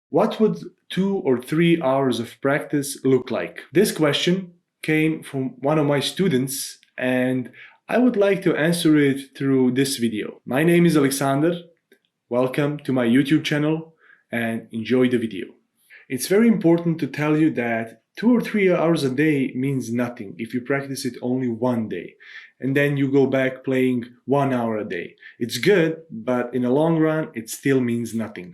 What would 2 or 3 hours of practice look like? This question came from one of my students, and I would like to answer it through this video. My name is Alexander. Welcome to my YouTube channel and enjoy the video. It's very important to tell you that 2 or 3 hours a day means nothing if you practice it only one day and then you go back playing 1 hour a day. It's good, but in the long run, it still means nothing.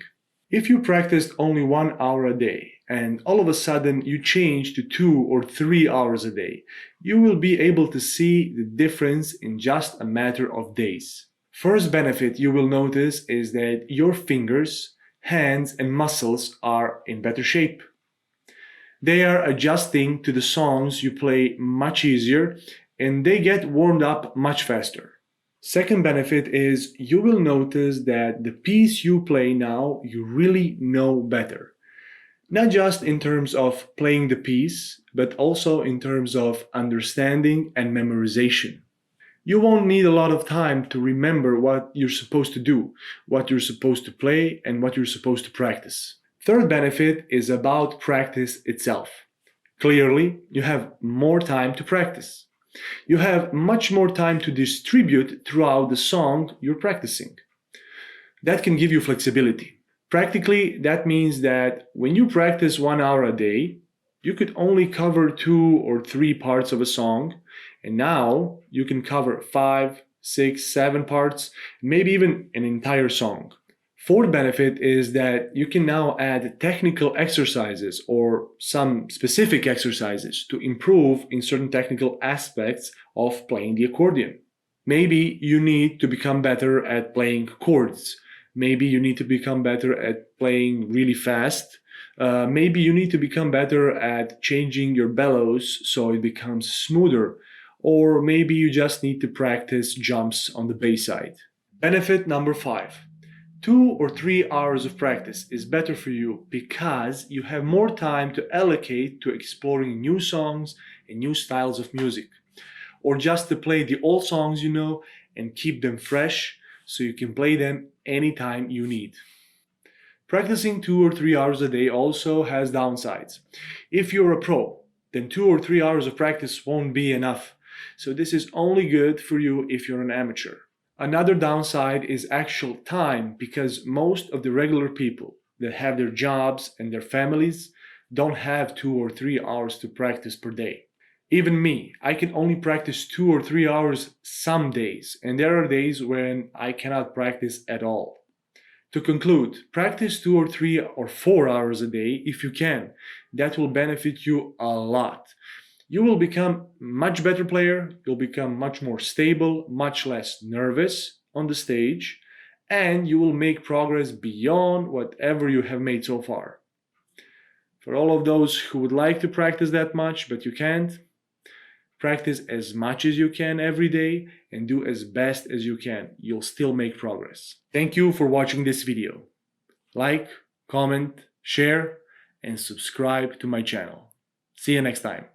If you practiced only 1 hour a day and all of a sudden you change to 2 or 3 hours a day, you will be able to see the difference in just a matter of days. First benefit you will notice is that your fingers, hands, and muscles are in better shape. They are adjusting to the songs you play much easier and they get warmed up much faster. Second benefit is you will notice that the piece you play now you really know better. Not just in terms of playing the piece, but also in terms of understanding and memorization. You won't need a lot of time to remember what you're supposed to do, what you're supposed to play, and what you're supposed to practice. Third benefit is about practice itself. Clearly, you have more time to practice. You have much more time to distribute throughout the song you're practicing. That can give you flexibility. Practically, that means that when you practice 1 hour a day, you could only cover 2 or 3 parts of a song, and now you can cover 5, 6, 7 parts, maybe even an entire song. Fourth benefit is that you can now add technical exercises or some specific exercises to improve in certain technical aspects of playing the accordion. Maybe you need to become better at playing chords. Maybe you need to become better at playing really fast. Maybe you need to become better at changing your bellows so it becomes smoother. Or maybe you just need to practice jumps on the bass side. Benefit number 5. 2 or 3 hours of practice is better for you because you have more time to allocate to exploring new songs and new styles of music, or just to play the old songs you know and keep them fresh so you can play them anytime you need. Practicing 2 or 3 hours a day also has downsides. If you're a pro, then 2 or 3 hours of practice won't be enough. So this is only good for you if you're an amateur. Another downside is actual time, because most of the regular people that have their jobs and their families don't have 2 or 3 hours to practice per day. Even me, I can only practice 2 or 3 hours some days, and there are days when I cannot practice at all. To conclude, practice 2 or 3 or 4 hours a day if you can. That will benefit you a lot. You will become a much better player, you'll become much more stable, much less nervous on the stage, and you will make progress beyond whatever you have made so far. For all of those who would like to practice that much but you can't, practice as much as you can every day and do as best as you can. You'll still make progress. Thank you for watching this video. Like, comment, share, and subscribe to my channel. See you next time.